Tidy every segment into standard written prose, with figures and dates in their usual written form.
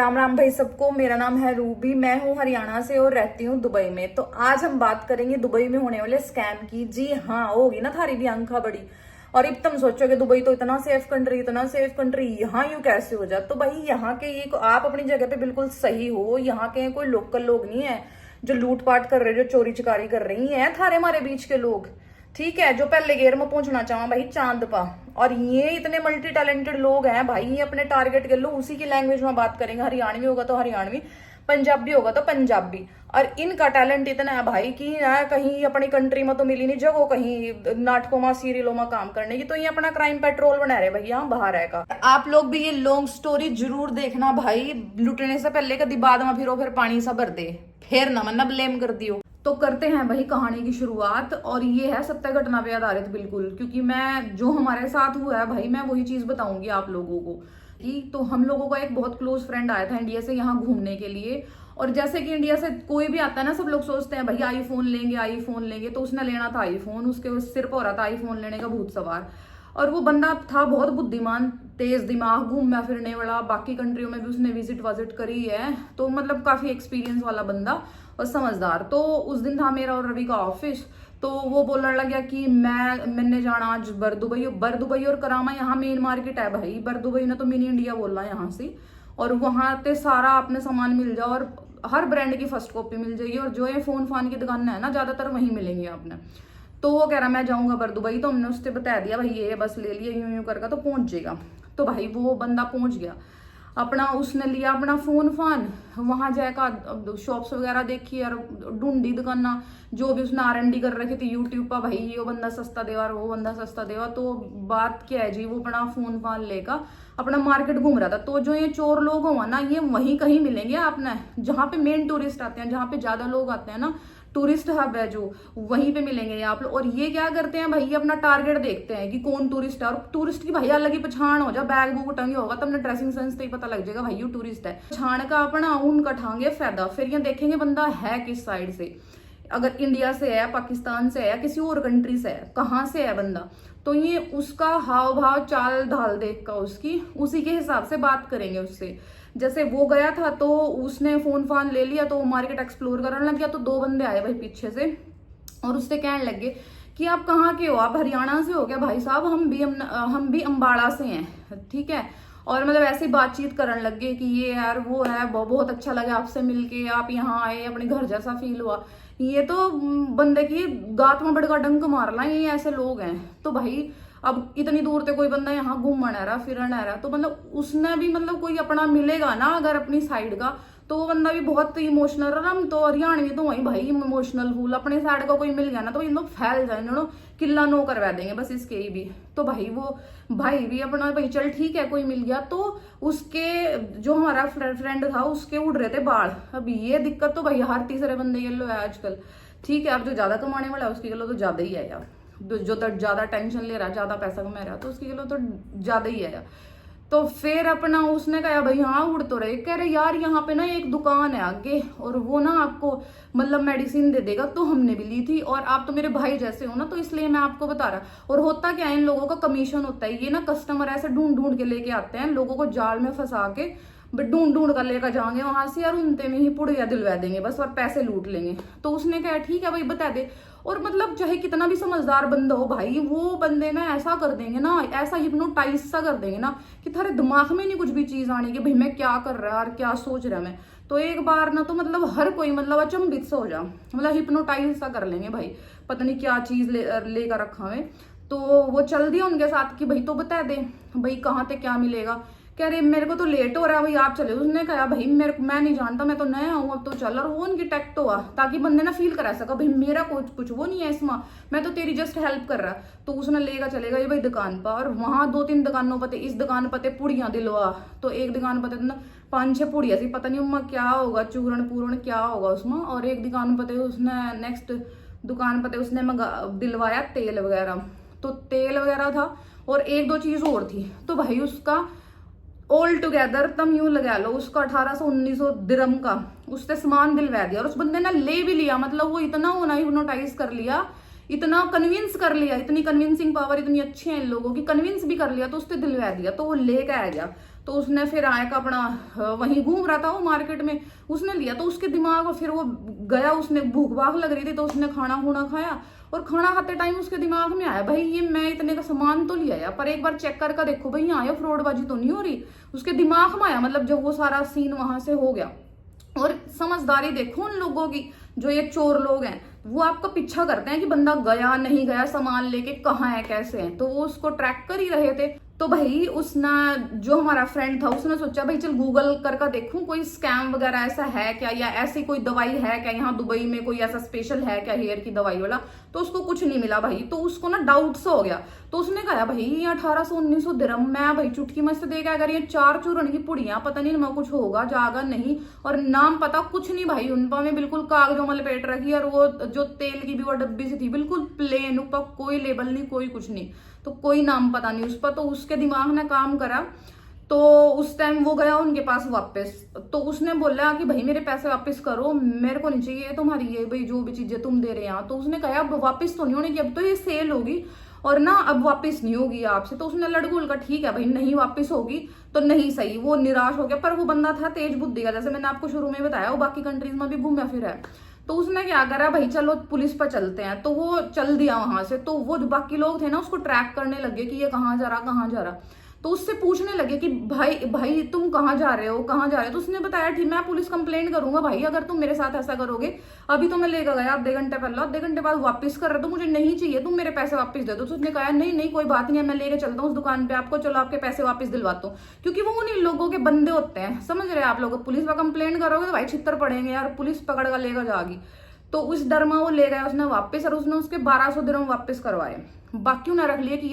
राम राम भाई सबको। मेरा नाम है रूबी, मैं हूँ हरियाणा से और रहती हूँ दुबई में। तो आज हम बात करेंगे दुबई में होने वाले स्कैम की। जी हाँ, होगी ना थारी भी आंखा बड़ी। और अब तुम सोचोगे दुबई तो इतना सेफ कंट्री, इतना सेफ कंट्री, यहाँ यूं कैसे हो जाए। तो भाई यहाँ के ये आप अपनी जगह पे बिल्कुल सही हो। यहाँ के कोई लोकल लोग नहीं है जो लूटपाट कर रहे, जो चोरी चकारी कर रही है थारे मारे बीच के लोग। ठीक है, जो पहले गेर में पहुंचना चाहूँ भाई चांद पा। और ये इतने मल्टी टैलेंटेड लोग हैं भाई, ये अपने टारगेट के लो उसी की लैंग्वेज में बात करेंगे। हरियाणवी होगा तो हरियाणवी, पंजाबी होगा तो पंजाबी। और इनका टैलेंट इतना है भाई कि ना कहीं अपनी कंट्री में तो मिली नहीं जगह, कहीं नाटकों में सीरियलों में काम करने की। तो ये अपना क्राइम पेट्रोल बना रहे भाई यहाँ बाहर आएगा। आप लोग भी ये लॉन्ग स्टोरी जरूर देखना भाई। लुटने से पहले कभी बाद में फिर पानी सा भर दे, फिर ना मन ब्लेम कर दियो। तो करते हैं भाई कहानी की शुरुआत। और ये है सत्य घटना पे आधारित बिल्कुल, क्योंकि मैं जो हमारे साथ हुआ है भाई मैं वही चीज बताऊंगी आप लोगों को। कि तो हम लोगों का एक बहुत क्लोज फ्रेंड आया था इंडिया से यहाँ घूमने के लिए। और जैसे कि इंडिया से कोई भी आता है ना, सब लोग सोचते हैं भाई आईफोन लेंगे आईफोन लेंगे। तो उसने लेना था आईफोन, उसके सिर पर हो रहा था आईफोन लेने का भूत सवार। और वो बंदा था बहुत बुद्धिमान, तेज दिमाग, घूमना फिरने वाला, बाकी कंट्रियों में भी उसने विजिट करी है। तो मतलब काफी एक्सपीरियंस वाला बंदा और समझदार। तो उस दिन था मेरा और रवि का ऑफिस। तो वो बोलने लग गया कि मैंने जाना आज बरदुबई और करामा यहाँ मेन मार्केट है भाई। बरदुबई ने तो मिनी इंडिया बोला यहाँ से। और वहां पे सारा आपने सामान मिल जाओ और हर ब्रांड की फर्स्ट कॉपी मिल जाएगी। और जो ये फोन फान की दुकान है ना, ज्यादातर वहीं मिलेंगे आपने। तो वो कह रहा मैं जाऊंगा बरदुबई। तो हमने उससे बता दिया भाई ये बस ले लिया यूं यूं करके तो पहुंच जाएगा। तो भाई वो बंदा पहुंच गया अपना, उसने लिया अपना फोन फान, वहां जाकर शॉप्स वगैरह देखी और ढूंढी दुकाना जो भी उसने R&D कर रखी थी यूट्यूब पर। भाई ये बंदा सस्ता देवा, वो बंदा सस्ता देवा। तो बात क्या है जी, वो अपना फोन फान लेकर अपना मार्केट घूम रहा था। तो जो ये चोर लोग हो ना, ये वहीं कहीं मिलेंगे आपने जहाँ पे मेन टूरिस्ट आते हैं, जहाँ पे ज्यादा लोग आते हैं ना, टूरिस्ट हब है जो, वहीं पे मिलेंगे ये आप लोग। और ये क्या करते हैं भाई, अपना टारगेट देखते हैं कि कौन टूरिस्ट है। और टूरिस्ट की भाई अलग ही पहचान हो जा, बैग बुक टंगे होगा तब ड्रेसिंग सेंस से ही पता लग जाएगा भाई ये टूरिस्ट है। पहचान का अपना उनका ठांगे फायदा। फिर ये देखेंगे बंदा है किस साइड से, अगर इंडिया से है, पाकिस्तान से है, किसी और कंट्री से है, कहाँ से है बंदा। तो ये उसका हाव भाव चाल ढाल देख का उसकी, उसी के हिसाब से बात करेंगे उससे। जैसे वो गया था तो उसने फोन फान ले लिया, तो वो मार्केट एक्सप्लोर करने लग गया। तो दो बंदे आए भाई पीछे से और उससे कहने लगे कि आप कहाँ के हो, आप हरियाणा से हो क्या भाई साहब, हम भी अम्बाड़ा से हैं, ठीक है। और मतलब ऐसी बातचीत करने लग गए कि ये यार वो है, बहुत अच्छा लगा आपसे मिलके, आप यहाँ आए, अपने घर जैसा फील हुआ। ये तो बंदे की गात में बड़का डंक मार ला, ये ऐसे लोग हैं। तो भाई अब इतनी दूर से कोई बंदा यहाँ घूमना रहा फिरना रहा, तो मतलब उसने भी मतलब कोई अपना मिलेगा ना अगर अपनी साइड का, तो वो बंदा भी बहुत इमोशनल रहा। हम तो हरियाणवी तो वही भाई इमोशनल फूल, अपने साइड का कोई मिल गया ना तो इन लोग फैल जाए, नो किला नो करवा देंगे बस इसके ही भी। तो भाई वो भाई भी अपना भाई चल ठीक है कोई मिल गया। तो उसके जो हमारा फ्रेंड था उसके उड़ रहे थे बाल। अब ये दिक्कत तो भाई हर तीसरे बंदे के लो है आजकल, ठीक है। अब जो ज्यादा कमाने वाला है उसके के लो तो ज्यादा ही है यार, जो तो ज्यादा टेंशन ले रहा है, ज्यादा पैसा कमा रहा है, तो उसके लिए तो ज्यादा ही है। तो फिर अपना उसने कहा भाई हाँ उड़ तो रहे, कह रहे यार यहाँ पे ना एक दुकान है आगे और वो ना आपको मतलब मेडिसिन दे देगा। तो हमने भी ली थी और आप तो मेरे भाई जैसे हो ना, तो इसलिए मैं आपको बता रहा। और होता क्या है, इन लोगों का कमीशन होता है, ये ना कस्टमर ऐसे ढूंढ ढूंढ के लेके आते हैं, लोगों को जाल में फंसा के ढूंढ ढूंढ कर लेकर जाएंगे वहां से और उनते में ही पुड़िया दिलवा देंगे बस और पैसे लूट लेंगे। तो उसने कहा ठीक है भाई बता दे। और मतलब चाहे कितना भी समझदार बंदा हो भाई, वो बंदे ना ऐसा कर देंगे ना, ऐसा हिप्नोटाइज सा कर देंगे ना कि थारे दिमाग में नहीं कुछ भी चीज आने की भाई मैं क्या कर रहा है और क्या सोच रहा मैं। तो एक बार ना तो मतलब हर कोई मतलब अचंभित सा हो जा, मतलब हिप्नोटाइज सा कर लेंगे भाई, पता नहीं क्या चीज लेकर रखा है। तो वो चल दिया उनके साथ कि भाई तो बता दे भाई कहाँ पे क्या मिलेगा। कह रहे मेरे को तो लेट हो रहा है भाई आप चले। उसने कहा भाई मैं नहीं जानता, मैं तो नया हूँ अब तो चल। और वो उनकी टैक्ट हुआ ताकि बंदे ना फील करा सका भाई मेरा कुछ वो नहीं है इसमें, मैं तो तेरी जस्ट हेल्प कर रहा। तो उसने लेगा चलेगा ये भाई दुकान पर, और वहां 2-3 दुकानों पते, इस दुकान पते पुड़ियां दिलवा, तो एक दुकान पते ना 5-6 पुड़िया सी, पता नहीं उनमें क्या होगा, चूरण पूरण क्या होगा उसमें। और एक दुकान पते उसने नेक्स्ट दुकान पते उसने दिलवाया तेल वगैरह, तो तेल वगैरह था और 1-2 चीज और थी। तो भाई उसका ऑल टुगेदर तुम यूं लगा लो उसका 1800-1900 दिरम का उससे सामान दिलवा दिया। और उस बंदे ने ले भी लिया, मतलब वो इतना होना हिप्नोटाइज कर लिया, इतना कन्विंस कर लिया, इतनी कन्विंसिंग पावर इतनी अच्छी है इन लोगों की, कन्विंस भी कर लिया तो उसने दिलवा दिया। तो वो लेके आ गया। तो उसने फिर आया का अपना वहीं घूम रहा था वो मार्केट में, उसने लिया तो उसके दिमाग, फिर वो गया, उसने भूख भाग लग रही थी तो उसने खाना खूना खाया, और खाना खाते टाइम उसके दिमाग में आया भाई ये मैं इतने का सामान तो लिया यार, पर एक बार चेक करके देखो भाई यहाँ फ्रॉडबाजी तो नहीं हो रही। उसके दिमाग में आया, मतलब जब वो सारा सीन वहां से हो गया। और समझदारी देखो उन लोगों की, जो ये चोर लोग हैं वो आपका पीछा करते हैं कि बंदा गया नहीं गया, सामान लेके कहाँ है कैसे है, तो वो उसको ट्रैक कर ही रहे थे। तो भाई उसने, जो हमारा फ्रेंड था, उसने सोचा भाई चल गूगल करके देखूं कोई स्कैम वगैरह ऐसा है क्या, या ऐसी कोई दवाई है क्या यहाँ दुबई में, कोई ऐसा स्पेशल है क्या हेयर की दवाई वाला। तो उसको कुछ नहीं मिला भाई, तो उसको ना डाउट सा हो गया। तो उसने कहा भाई ये 1800-1900 दिरहम, मैं भाई चुटकी में से देखा अगर ये 4 चूरण की पुड़ियां, पता नहीं मैं कुछ होगा जागा नहीं, और नाम पता कुछ नहीं भाई उनपा में, बिल्कुल कागजों में लपेट रखी, और वो जो तेल की भी वो डब्बी सी थी बिल्कुल प्लेन, ऊपर कोई लेबल नहीं कोई कुछ नहीं, तो कोई नाम पता नहीं उस पर। तो उसके दिमाग ने काम करा, तो उस टाइम वो गया उनके पास वापस, तो उसने बोला कि भाई मेरे पैसे वापस करो, मेरे को नहीं चाहिए तुम्हारी ये भाई जो भी चीजें तुम दे रहे हैं। तो उसने कहा अब वापस तो नहीं होने की, अब तो ये सेल होगी और ना अब वापस नहीं होगी आपसे। तो उसने लड़गुल का ठीक है भाई नहीं वापस होगी तो नहीं सही, वो निराश हो गया। पर वो बंदा था तेज बुद्धि का, जैसे मैंने आपको शुरू में बताया, वो बाकी कंट्रीज में भी घूमा फिर है। तो उसने क्या करा भाई चलो पुलिस पर चलते हैं, तो वो चल दिया वहां से। तो वो जो बाकी लोग थे ना उसको ट्रैक करने लगे कि ये कहाँ जा रहा कहाँ जा रहा। तो उससे पूछने लगे कि भाई भाई तुम कहाँ जा रहे हो कहाँ जा रहे हो। तो उसने बताया ठीक मैं पुलिस कंप्लेंट करूंगा भाई अगर तुम मेरे साथ ऐसा करोगे, अभी तो मैं लेकर गया आधे घंटे पहले, आधे घंटे बाद वापस कर रहे तो मुझे नहीं चाहिए, तुम मेरे पैसे वापस दे दो। तो उसने कहा नहीं नहीं कोई बात नहीं है, मैं लेके चलता हूँ उस दुकान पे आपको, चलो आपके पैसे वापस दिलवाता हूँ। क्योंकि वो उन्हीं लोगों के बंदे होते हैं, समझ रहे हैं आप लोग, पुलिस पर कंप्लेंट करोगे तो भाई छितर पड़ेंगे यार, पुलिस पकड़ कर लेकर जाएगी। तो उस डर में वो ले गया उसने वापस, और उसने उसके 1200 दिरहम वापस करवाए। बाकी उन्हें रख लिया कि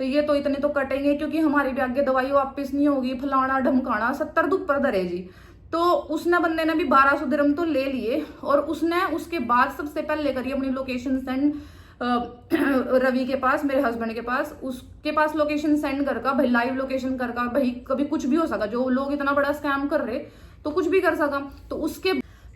ये तो इतने तो कटेंगे क्योंकि हमारी भी आगे दवाई वापस नहीं होगी, फलाना ढमकाना 70 दुपर धरे जी। तो उसने बंदे ने भी 1200 दिरहम तो ले लिए, और उसने उसके बाद सबसे पहले करी अपनी लोकेशन सेंड रवि के पास, मेरे हस्बैंड के पास, उसके पास लोकेशन सेंड करका भाई, लाइव लोकेशन करका भाई, कभी कुछ भी हो सका, जो लोग इतना बड़ा स्कैम कर रहे तो कुछ भी कर सका।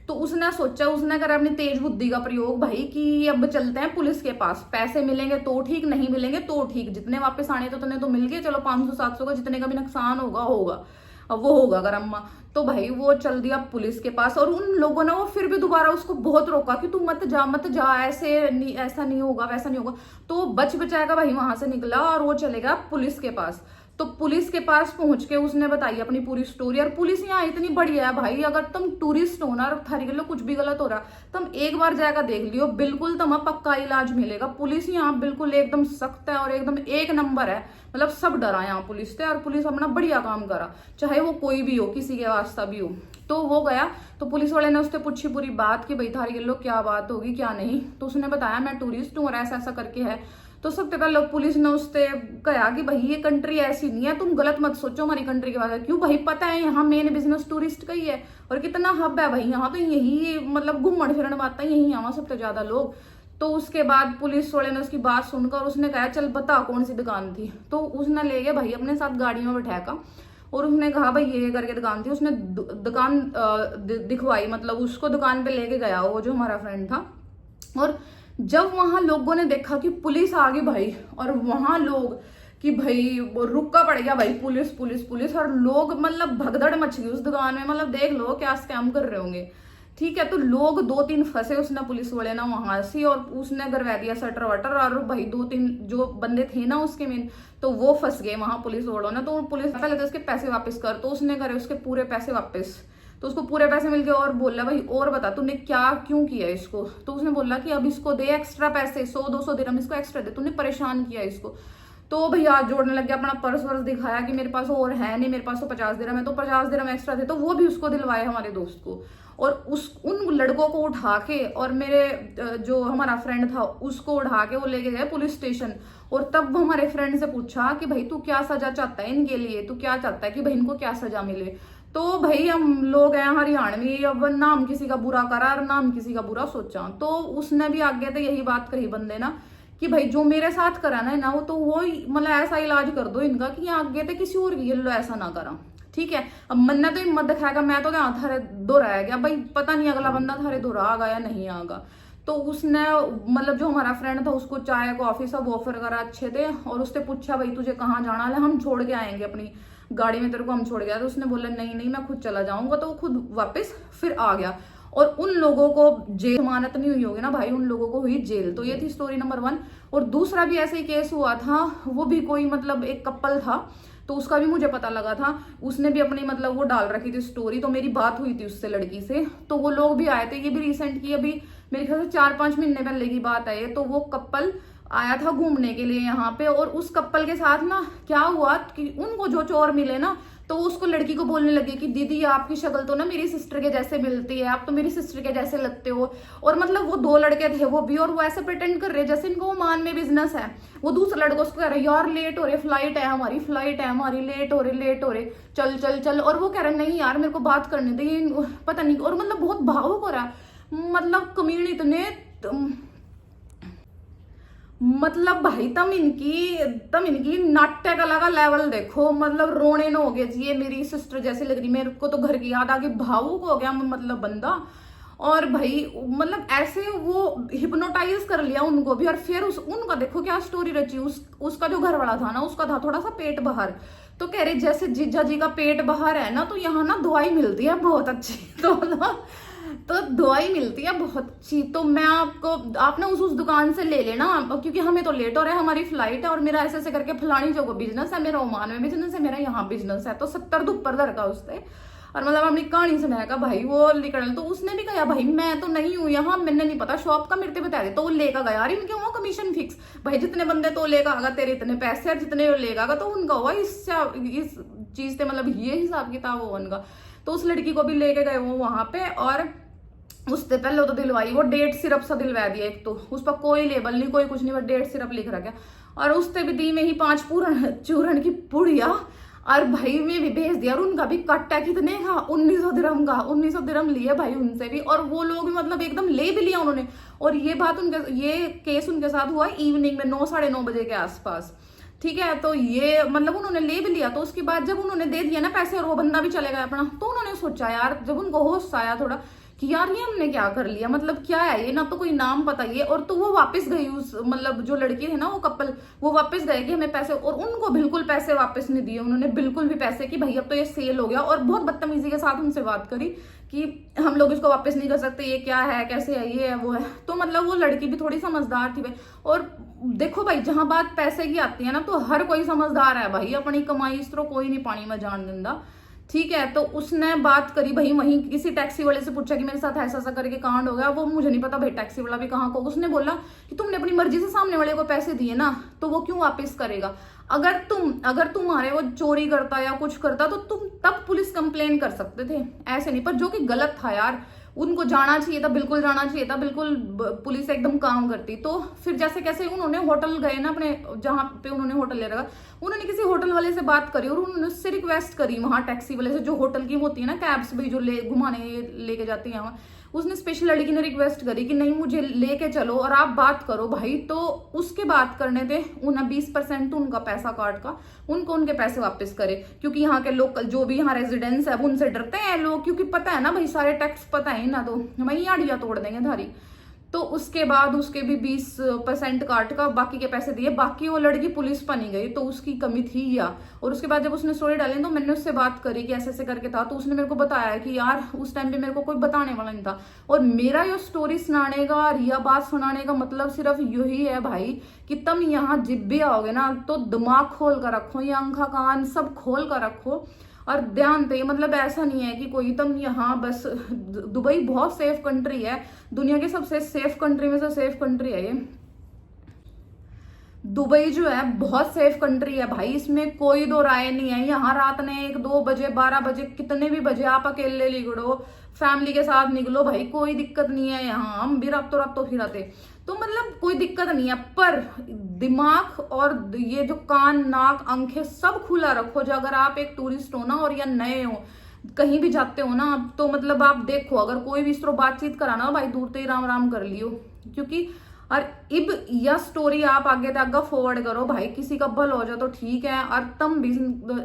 तो उसने सोचा, उसने करा अपनी तेज बुद्धि का प्रयोग भाई कि अब चलते हैं पुलिस के पास, पैसे मिलेंगे तो ठीक, नहीं मिलेंगे तो ठीक, जितने वापस आने तो उतने तो मिल गए, चलो 500-700 का जितने का भी नुकसान होगा होगा, अब वो होगा अगर अम्मा। तो भाई वो चल दिया पुलिस के पास, और उन लोगों ने वो फिर भी दोबारा उसको बहुत रोका कि तू मत जा ऐसे नहीं, ऐसा नहीं होगा वैसा नहीं होगा। तो वो बच बचाएगा भाई वहां से निकला, और वो चलेगा पुलिस के पास। तो पुलिस के पास पहुंच के उसने बताई अपनी पूरी स्टोरी, और पुलिस यहाँ इतनी बढ़िया है भाई, अगर तुम टूरिस्ट हो ना और थारी के लिए कुछ भी गलत हो रहा तुम एक बार जाकर देख लियो, बिल्कुल तुम्हें पक्का इलाज मिलेगा। पुलिस यहाँ बिल्कुल एकदम सख्त है और एकदम एक नंबर है, मतलब सब डरा यहाँ पुलिस से, और पुलिस अपना बढ़िया काम करा, चाहे वो कोई भी हो, किसी के वास्ता भी हो। तो वो गया, तो पुलिस वाले ने उससे पूछी पूरी बात कि भाई थारी के लोग क्या बात होगी क्या नहीं। तो उसने बताया मैं टूरिस्ट हूँ और ऐसा ऐसा करके है। तो सबसे पहले पुलिस ने उससे कहा कि भाई ये कंट्री ऐसी नहीं है, तुम गलत मत सोचो हमारी कंट्री के बारे में। क्यों भाई, पता है यहाँ मेन बिजनेस टूरिस्ट का ही है, और कितना हब है भाई यहाँ, तो यही मतलब घूमने फिरने आता है यही यहाँ सबसे ज्यादा लोग। तो उसके बाद पुलिस वाले ने उसकी बात सुनकर उसने कहा चल बता कौन सी दुकान थी। तो उसने ले गया भाई अपने साथ गाड़ी में बैठाया, और उसने कहा भाई ये करके दुकान थी। उसने दुकान दिखवाई, मतलब उसको दुकान पे लेके गया वो जो हमारा फ्रेंड था। और जब वहां लोगों ने देखा कि पुलिस आ गई भाई, और वहां लोग कि भाई रुका पड़ गया भाई, पुलिस पुलिस पुलिस, और लोग मतलब भगदड़ मच गई उस दुकान में, मतलब देख लो क्या स्कैम कर रहे होंगे। ठीक है, तो लोग 2-3 फंसे उसने पुलिस वाले ना वहां से, और उसने करवा दिया सटर वटर, और भाई 2-3 जो बंदे थे ना उसके मेन, तो वो फंस गए वहां पुलिस वालों ने। तो पुलिस पहले तो उसके पैसे वापस कर, तो उसने करे उसके पूरे पैसे वापस। तो उसको पूरे पैसे मिल गए, और बोला भाई और बता तूने क्या क्यों किया इसको। तो उसने बोला कि अब इसको दे एक्स्ट्रा पैसे, 100-200 दिरहम इसको एक्स्ट्रा दे, तूने परेशान किया इसको। तो भाई हाथ जोड़ने लग गया, अपना पर्स वर्स दिखाया कि मेरे पास और है नहीं, मेरे पास तो 50 दिरहम है। तो 50 दिरहम एक्स्ट्रा थे, तो वो भी उसको दिलवाए हमारे दोस्त को, और उन लड़कों को उठा के, और मेरे जो हमारा फ्रेंड था उसको उठा के वो लेके गए पुलिस स्टेशन। और तब हमारे फ्रेंड से पूछा कि भाई तू क्या सजा चाहता है इनके लिए, तू क्या चाहता है कि भाई इनको क्या सजा मिले। तो भाई हम लोग हैं हरियाणवी, अब नाम किसी का बुरा करा और नाम किसी का बुरा सोचा। तो उसने भी आगे तो यही बात कही बंदे ना कि भाई जो मेरे साथ करा ना वो तो वो मतलब ऐसा इलाज कर दो इनका कि आगे तो किसी और की ऐसा ना करा। ठीक है, अब मन्ना तो हिम्मत दिखाएगा, मैं तो यहाँ थारे दोहराया गया भाई, पता नहीं अगला बंदा थारे दोहरा आगा या नहीं आगा। तो उसने मतलब जो हमारा फ्रेंड था उसको चाय कॉफी सब ऑफर करा अच्छे थे, और उससे पूछा भाई तुझे कहाँ जाना है, हम छोड़ के आएंगे अपनी गाड़ी में तेरे को हम छोड़ गया। तो उसने बोला नहीं नहीं मैं खुद चला जाऊंगा, तो वो खुद वापस फिर आ गया। और उन लोगों को जेल, जमानत नहीं हुई होगी ना भाई, उन लोगों को हुई जेल। तो ये थी स्टोरी नंबर 1। और दूसरा भी ऐसे ही केस हुआ था, वो भी कोई मतलब एक कपल था, तो उसका भी मुझे पता लगा था, उसने भी अपनी मतलब वो डाल रखी थी स्टोरी। तो मेरी बात हुई थी उससे, लड़की से, तो वो लोग भी आए थे। ये भी रिसेंट की, अभी मेरे ख्याल से 4-5 महीने पहले की बात है ये। तो वो कपल आया था घूमने के लिए यहाँ पे, और उस कपल के साथ ना क्या हुआ कि उनको जो चोर मिले ना, तो उसको लड़की को बोलने लगे कि दीदी आपकी शक्ल तो ना मेरी सिस्टर के जैसे मिलती है, आप तो मेरी सिस्टर के जैसे लगते हो। और मतलब वो 2 लड़के थे वो भी, और वो ऐसे प्रिटेंड कर रहे जैसे इनको ओमान में बिजनेस है। वो दूसरा लड़का उसको कह रहा है यार लेट हो रहे, फ्लाइट है हमारी, फ्लाइट है हमारी, लेट हो रहे, चल चल चल। और वो कह रहा है नहीं यार मेरे को बात करने दे, पता नहीं। और मतलब बहुत भावुक हो रहा है, मतलब कमीने इतने मतलब भाई तम इनकी नाट्य कला का लेवल देखो, मतलब रोने न हो गए जी ये मेरी सिस्टर जैसी लग रही, मेरे को तो घर की याद आ गई, भावुक हो गया मतलब बंदा। और भाई मतलब ऐसे वो हिप्नोटाइज कर लिया उनको भी। और फिर उनका देखो क्या स्टोरी रची, उसका जो घर वाला था ना, उसका था थोड़ा सा पेट बाहर। तो कह रहे जैसे जीजा जी का पेट बाहर है ना, तो यहाँ ना दवाई मिलती है बहुत अच्छी। तो दवाई मिलती है बहुत अच्छी, तो मैं आप ना उस दुकान से ले लेना, क्योंकि हमें तो लेट हो रहा है, हमारी फ्लाइट है, और मेरा ऐसे ऐसे करके फलानी जगह बिजनेस है, मेरा ओमान में बिजनेस है, मेरा यहाँ बिजनेस है। तो 70 दुपर दर का उससे। और मतलब अपनी कहानी सुनाएगा भाई वो निकल। तो उसने भी कहा भाई मैं तो नहीं हूँ यहाँ, मैंने नहीं पता, शॉप का मेरे को बता दे। तो वो लेकर गया यार, इनके हुआ कमीशन फिक्स भाई, जितने बंदे तो लेगा आगा तेरे इतने पैसे, और जितने लेगा तो उनका हुआ इस चीज से, मतलब ये हिसाब किताब हुआ उनका। तो उस लड़की को भी लेके गए वो वहां पे, और उससे पहले तो दिलवाई वो डेट सिरप सा दिलवा दिया एक, तो उस पर कोई लेबल नहीं कोई कुछ नहीं, बस डेट सिरप लिख रखा। और उससे भी दी में ही 5 चूरन की पुड़िया, और भाई में भी भेज दिया। और उनका भी कट्टा कितने का, 1900 दिरहम का, 1900 दिरहम लिए भाई उनसे भी। और वो लोग भी मतलब एकदम ले भी लिया उन्होंने। और ये बात ये केस उनके साथ हुआ इवनिंग में 9-9:30 बजे के आसपास, ठीक है। तो ये मतलब उन्होंने ले भी लिया। तो उसके बाद जब उन्होंने दे दिया ना पैसे, और वो बंदा भी चले गया अपना, तो उन्होंने सोचा यार, जब उनको होश आया थोड़ा कि यार ये हमने क्या कर लिया, मतलब क्या है ये, ना तो कोई नाम पता ये। और तो वो वापस गई, उस मतलब जो लड़की है ना वो कपल, वो वापस गए कि हमें पैसे, और उनको बिल्कुल पैसे वापस नहीं दिए उन्होंने, बिल्कुल भी पैसे कि भाई अब तो ये सेल हो गया। और बहुत बदतमीजी के साथ उनसे बात करी कि हम लोग इसको वापस नहीं कर सकते, ये क्या है, कैसे है, ये है वो है। तो मतलब वो लड़की भी थोड़ी समझदार थी भाई। और देखो भाई जहां बात पैसे की आती है ना, तो हर कोई समझदार है भाई, अपनी कमाई इस तरह कोई नहीं पानी में जान देता, ठीक है। तो उसने बात करी भाई, वहीं किसी टैक्सी वाले से पूछा कि मेरे साथ ऐसा ऐसा करके कांड हो गया। वो मुझे नहीं पता भाई टैक्सी वाला भी कहाँ को। उसने बोला कि तुमने अपनी मर्जी से सामने वाले को पैसे दिए ना, तो वो क्यों वापस करेगा। अगर तुम्हारे वो चोरी करता या कुछ करता, तो तुम तब पुलिस कंप्लेन कर सकते थे, ऐसे नहीं। पर जो कि गलत था यार, उनको जाना चाहिए था, बिल्कुल जाना चाहिए था, बिल्कुल पुलिस एकदम काम करती। तो फिर जैसे कैसे उन्होंने होटल गए ना अपने, जहां पे उन्होंने होटल ले रखा, उन्होंने किसी होटल वाले से बात करी, और उन्होंने उससे रिक्वेस्ट करी, वहां टैक्सी वाले से, जो होटल की होती है ना कैब्स भी जो घुमाने लेके जाती है, उसने स्पेशल लड़की ने रिक्वेस्ट करी कि नहीं मुझे लेके चलो और आप बात करो भाई। तो उसके बात करने थे, उन्हें 20% उनका पैसा काट का उनको उनके पैसे वापस करे, क्योंकि यहाँ के लोकल जो भी यहाँ रेजिडेंट्स है उनसे डरते हैं लोग, क्योंकि पता है ना भाई सारे टैक्स पता है ना, तो वही आड़िया तोड़ देंगे धारी। तो उसके बाद उसके भी 20% काट का बाकी के पैसे दिए। बाकी वो लड़की पुलिस पर नहीं गई, तो उसकी कमी थी या। और उसके बाद जब उसने स्टोरी डाली तो मैंने उससे बात करी कि ऐसे ऐसे करके था, तो उसने मेरे को बताया कि यार उस टाइम पे मेरे को कोई बताने वाला नहीं था। और मेरा ये स्टोरी सुनाने का, रिया बात सुनाने का मतलब सिर्फ यही है भाई कि तुम यहाँ जब भी आओगे ना, तो दिमाग खोल कर रखो, ये आंखा कान सब खोल कर रखो और ध्यान दे। मतलब ऐसा नहीं है कि कोई तुम यहाँ बस, दुबई बहुत सेफ कंट्री है, दुनिया के सबसे सेफ कंट्री में से सेफ कंट्री है ये दुबई जो है, बहुत सेफ कंट्री है भाई, इसमें कोई दो राय नहीं है। यहाँ रात ने 1-2 बजे 12 बजे कितने भी बजे आप अकेले निकलो, फैमिली के साथ निकलो भाई, कोई दिक्कत नहीं है। यहाँ हम भी रातों फिर आते, तो मतलब कोई दिक्कत नहीं है। पर दिमाग और ये जो कान नाक आंखें सब खुला रखो, जो अगर आप एक टूरिस्ट हो ना और या नए हो, कहीं भी जाते हो ना, तो मतलब आप देखो, अगर कोई भी इस तरह बातचीत कराना भाई, दूर से ही राम राम कर लियो। क्योंकि और इब यह स्टोरी आप आगे तक फॉरवर्ड करो भाई, किसी का भल हो जाए तो ठीक है, और तुम भी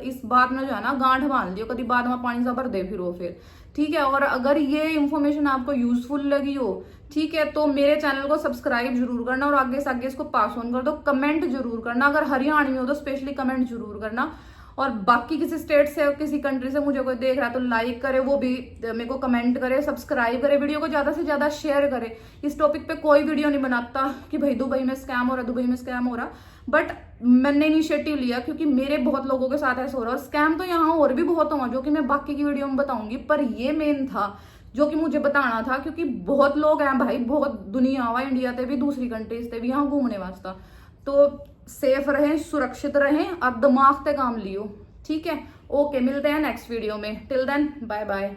इस बात में जो है ना गांठ बांध लियो, कभी बाद में पानी सा भर दे फिर फिर, ठीक है। और अगर ये इंफॉर्मेशन आपको यूजफुल लगी हो, ठीक है, तो मेरे चैनल को सब्सक्राइब जरूर करना और आगे से आगे इसको पास ऑन कर दो। कमेंट जरूर करना, अगर हरियाणवी हो तो स्पेशली कमेंट जरूर करना। और बाकी किसी स्टेट से किसी कंट्री से मुझे कोई देख रहा है तो लाइक करे, वो भी मेरे को कमेंट करे, सब्सक्राइब करे, वीडियो को ज्यादा से ज्यादा शेयर करे। इस टॉपिक पे कोई वीडियो नहीं बनाता कि भाई दुबई में स्कैम हो रहा, दुबई में स्कैम हो रहा, बट मैंने इनिशिएटिव लिया क्योंकि मेरे बहुत लोगों के साथ ऐसा हो रहा है। और स्कैम तो यहाँ और भी बहुत हुआ जो कि मैं बाकी की वीडियो में बताऊंगी, पर ये मेन था जो कि मुझे बताना था, क्योंकि बहुत लोग हैं भाई, बहुत दुनिया हुआ, इंडिया ते भी दूसरी कंट्रीज ते भी यहाँ घूमने वास्ता। तो सेफ रहें, सुरक्षित रहें और दिमाग से काम लियो, ठीक है। ओके, मिलते हैं नेक्स्ट वीडियो में, टिल देन बाय बाय।